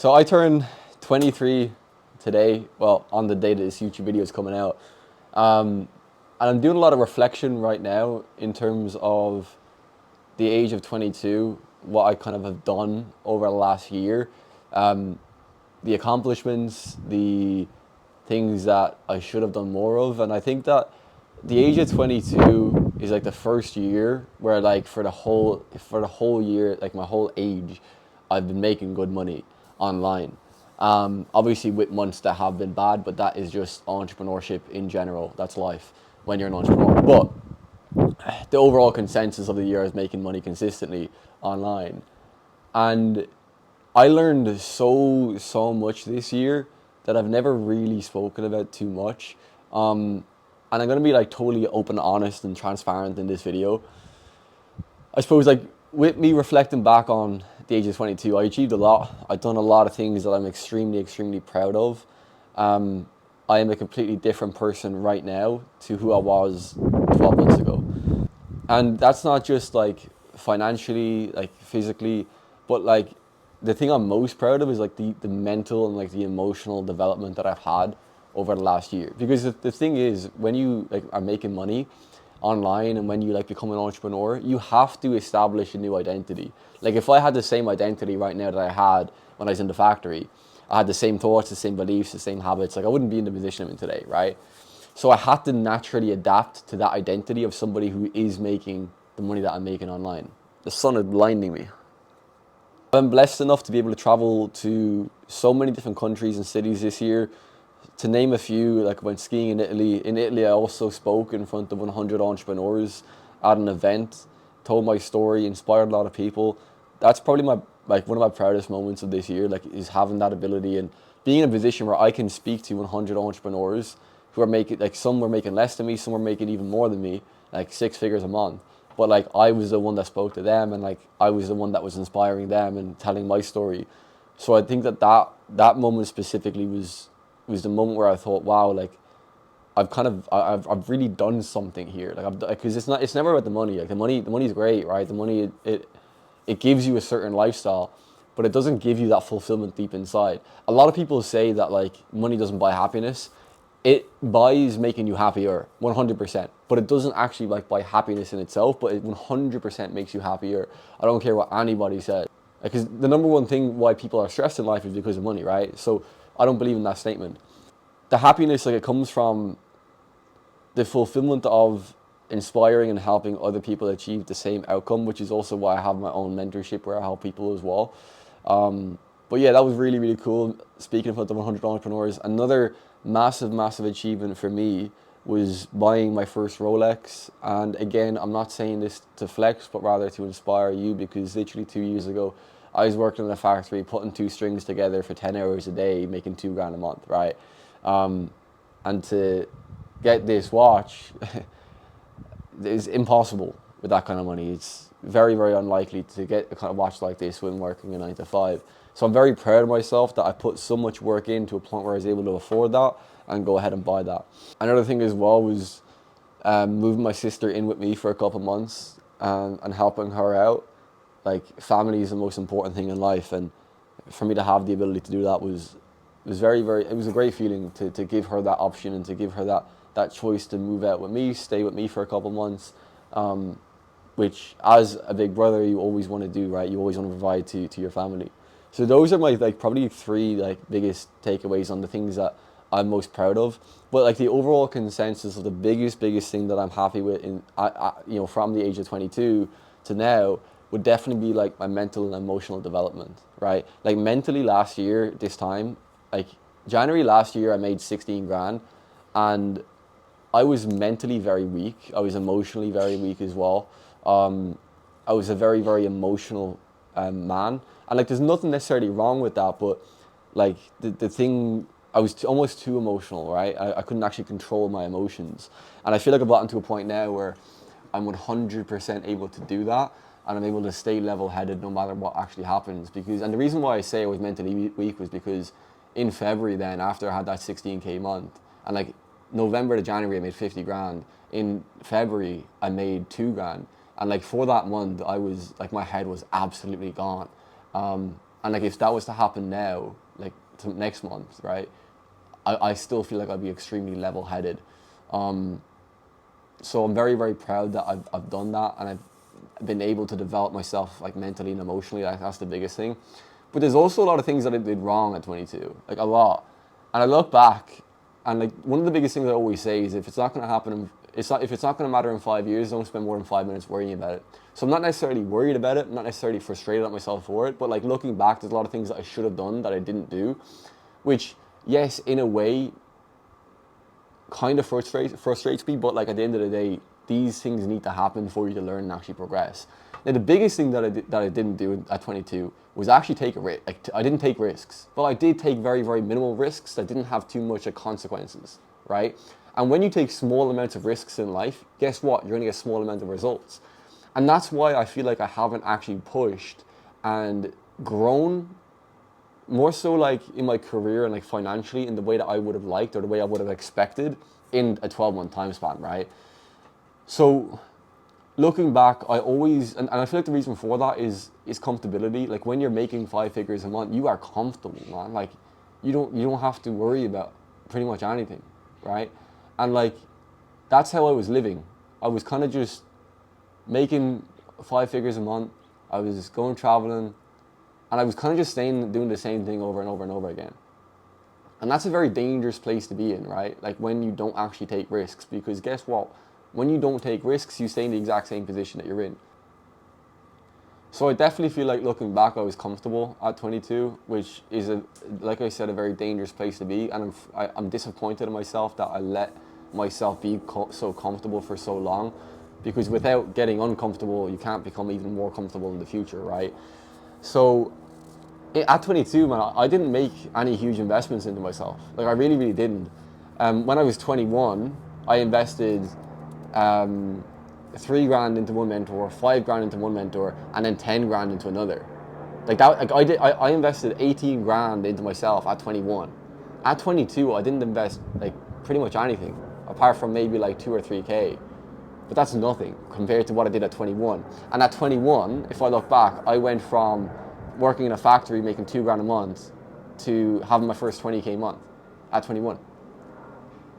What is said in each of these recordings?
So I turned 23 today, well, on the day that this YouTube video is coming out. And I'm doing a lot of reflection right now in terms of the age of 22, what I kind of have done over the last year, the accomplishments, the things that I should have done more of. And I think that the age of 22 is like the first year where like for the whole year, like my whole age, I've been making good money online. Obviously with months that have been bad, but that is just entrepreneurship in general. That's life when you're an entrepreneur. But the overall consensus of the year is making money consistently online. And I learned so much this year that I've never really spoken about too much. And I'm gonna be like totally open, honest, and transparent in this video. I suppose like with me reflecting back on the age of 22, I achieved a lot. I've done a lot of things that I'm extremely proud of. Um, I am a completely different person right now to who I was 12 months ago. And that's not just like financially, like physically, but like the thing I'm most proud of is like the mental and like the emotional development that I've had over the last year. Because the thing is, when you like are making money online and when you like become an entrepreneur, you have to establish a new identity. Like if I had the same identity right now that I had when I was in the factory, I had the same thoughts, the same beliefs, the same habits, like I wouldn't be in the position I'm in today, right? So I had to naturally adapt to that identity of somebody who is making the money that I'm making online. The sun is blinding me. I'm blessed enough to be able to travel to so many different countries and cities this year. To name a few, like when skiing in Italy. In Italy, I also spoke in front of 100 entrepreneurs at an event, told my story, inspired a lot of people. That's probably my like one of my proudest moments of this year. Like is having that ability and being in a position where I can speak to 100 entrepreneurs who are making like some were making less than me, some were making even more than me, like six figures a month. But like I was the one that spoke to them, and like I was the one that was inspiring them and telling my story. So I think that moment specifically was the moment where I thought, wow, like I've really done something here. Like because it's never about the money. Like the money's great, right? The money it gives you a certain lifestyle, but it doesn't give you that fulfillment deep inside. A lot of people say that like money doesn't buy happiness. It buys making you happier, 100%. But it doesn't actually like buy happiness in itself, but it 100% makes you happier. I don't care what anybody says. Because the number one thing why people are stressed in life is because of money, right? So I don't believe in that statement. The happiness, like it comes from the fulfillment of inspiring and helping other people achieve the same outcome, which is also why I have my own mentorship where I help people as well. But yeah, that was really cool. Speaking in front of 100 entrepreneurs, another massive achievement for me was buying my first Rolex. And again, I'm not saying this to flex, but rather to inspire you, because literally 2 years ago, I was working in a factory, putting two strings together for 10 hours a day, making 2 grand a month, right? And to get this watch is impossible with that kind of money. It's very unlikely to get a kind of watch like this when working a 9 to 5. So I'm very proud of myself that I put so much work into a point where I was able to afford that and go ahead and buy that. Another thing as well was moving my sister in with me for a couple months and helping her out. Like family is the most important thing in life, and for me to have the ability to do that was very it was a great feeling to give her that option and to give her that choice to move out with me, stay with me for a couple months, which as a big brother you always want to do, right? You always want to provide to your family. So those are my like probably three like biggest takeaways on the things that I'm most proud of. But like the overall consensus of the biggest thing that I'm happy with in from the age of 22 to now would definitely be like my mental and emotional development, right? Like mentally last year this time, like January last year I made 16 grand, and I was mentally very weak. I was emotionally very weak as well. I was a very emotional man, and like there's nothing necessarily wrong with that, but like the thing, I was almost too emotional, right? I couldn't actually control my emotions, and I feel like I've gotten to a point now where I'm 100% able to do that, and I'm able to stay level-headed no matter what actually happens. Because, and the reason why I say I was mentally weak was because in February, then after I had that 16k month, and like November to January I made 50 grand. In February I made 2 grand, and like for that month I was like my head was absolutely gone. And like if that was to happen now, like next month, right, I still feel like I'd be extremely level-headed. So I'm very, very proud that I've done that, and I've been able to develop myself like mentally and emotionally. Like, that's the biggest thing. But there's also a lot of things that I did wrong at 22, like a lot. And I look back, and like one of the biggest things I always say is if it's not going to happen, if it's not going to matter in 5 years, don't spend more than 5 minutes worrying about it. So I'm not necessarily worried about it, I'm not necessarily frustrated at myself for it, but like looking back, there's a lot of things that I should have done that I didn't do, which, yes, in a way, kind of frustrates me, but like at the end of the day, these things need to happen for you to learn and actually progress. Now, the biggest thing that I didn't do at 22 was actually take a risk. Like, I didn't take risks, but I did take very, very minimal risks that didn't have too much of consequences, right? And when you take small amounts of risks in life, guess what? You're going to get small amount of results. And that's why I feel like I haven't actually pushed and grown more so like in my career and like financially in the way that I would have liked or the way I would have expected in a 12-month time span, right? So looking back, I always, and I feel like the reason for that is comfortability. Like when you're making 5 figures a month, you are comfortable, man. Like you don't have to worry about pretty much anything, right? And like that's how I was living. I was kind of just making 5 figures a month. I was going traveling, and I was kind of just staying doing the same thing over and over and over again. And that's a very dangerous place to be in, right? Like when you don't actually take risks, because guess what? When you don't take risks, you stay in the exact same position that you're in. So I definitely feel like looking back, I was comfortable at 22, which is, like I said, a very dangerous place to be. And I'm disappointed in myself that I let myself be so comfortable for so long, because without getting uncomfortable, you can't become even more comfortable in the future, right? So at 22, man, I didn't make any huge investments into myself. Like I really, really didn't. When I was 21, I invested 3 grand into one mentor, 5 grand into one mentor, and then 10 grand into another. Like that, like I invested 18 grand into myself at 21. At 22, I didn't invest like pretty much anything, apart from maybe like 2 or 3K. But that's nothing compared to what I did at 21. And at 21, if I look back, I went from working in a factory making 2 grand a month to having my first 20K month at 21.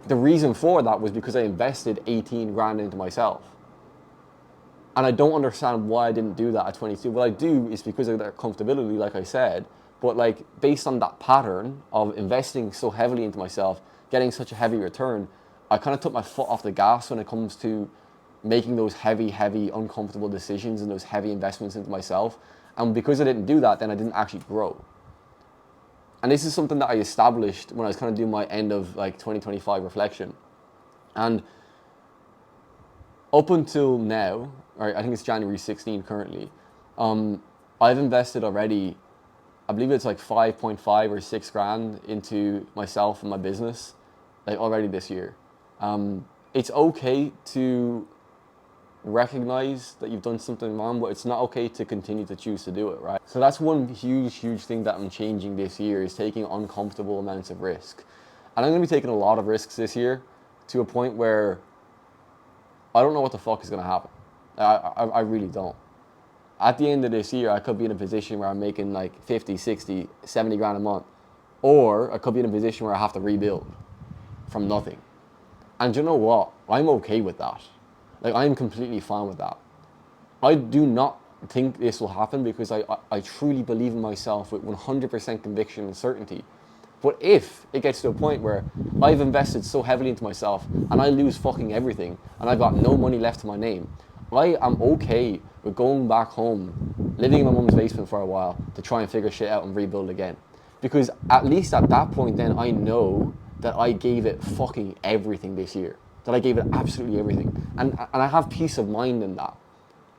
The reason for that was because I invested 18 grand into myself. And I don't understand why I didn't do that at 22. What I do is because of that comfortability, like I said, but like based on that pattern of investing so heavily into myself, getting such a heavy return, I kind of took my foot off the gas when it comes to making those heavy, uncomfortable decisions and those heavy investments into myself. And because I didn't do that, then I didn't actually grow. And this is something that I established when I was kind of doing my end of like 2025 reflection. And up until now, or I think it's January 16 currently, I've invested already, I believe it's like 5.5 or 6 grand into myself and my business, like already this year. It's okay to recognize that you've done something wrong, but it's not okay to continue to choose to do it, right? So that's one huge thing that I'm changing this year, is taking uncomfortable amounts of risk. And I'm going to be taking a lot of risks this year to a point where I don't know what the fuck is going to happen. I really don't. At the end of this year, I could be in a position where I'm making like 50, 60, 70 grand a month. Or I could be in a position where I have to rebuild from nothing. And you know what? I'm okay with that. Like, I'm completely fine with that. I do not think this will happen because I truly believe in myself with 100% conviction and certainty. But if it gets to a point where I've invested so heavily into myself and I lose fucking everything and I've got no money left to my name, I am okay with going back home, living in my mum's basement for a while to try and figure shit out and rebuild again. Because at least at that point then I know that I gave it fucking everything this year. That I gave it absolutely everything. And I have peace of mind in that.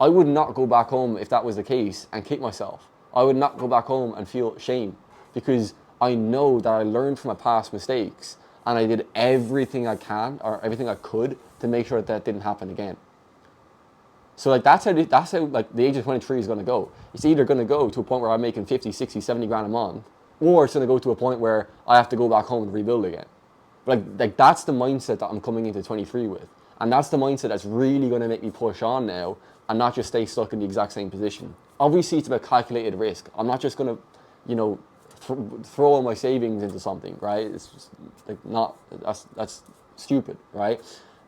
I would not go back home if that was the case and kick myself. I would not go back home and feel shame, because I know that I learned from my past mistakes and I did everything I can or everything I could to make sure that that didn't happen again. So like that's how like the age of 23 is going to go. It's either going to go to a point where I'm making 50, 60, 70 grand a month, or it's going to go to a point where I have to go back home and rebuild again. Like that's the mindset that I'm coming into 23 with. And that's the mindset that's really going to make me push on now and not just stay stuck in the exact same position. Obviously, it's about calculated risk. I'm not just going to you know, throw all my savings into something, right? It's just like not, that's stupid, right?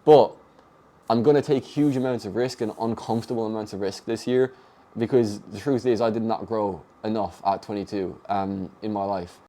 But I'm going to take huge amounts of risk and uncomfortable amounts of risk this year, because the truth is I did not grow enough at 22 in my life.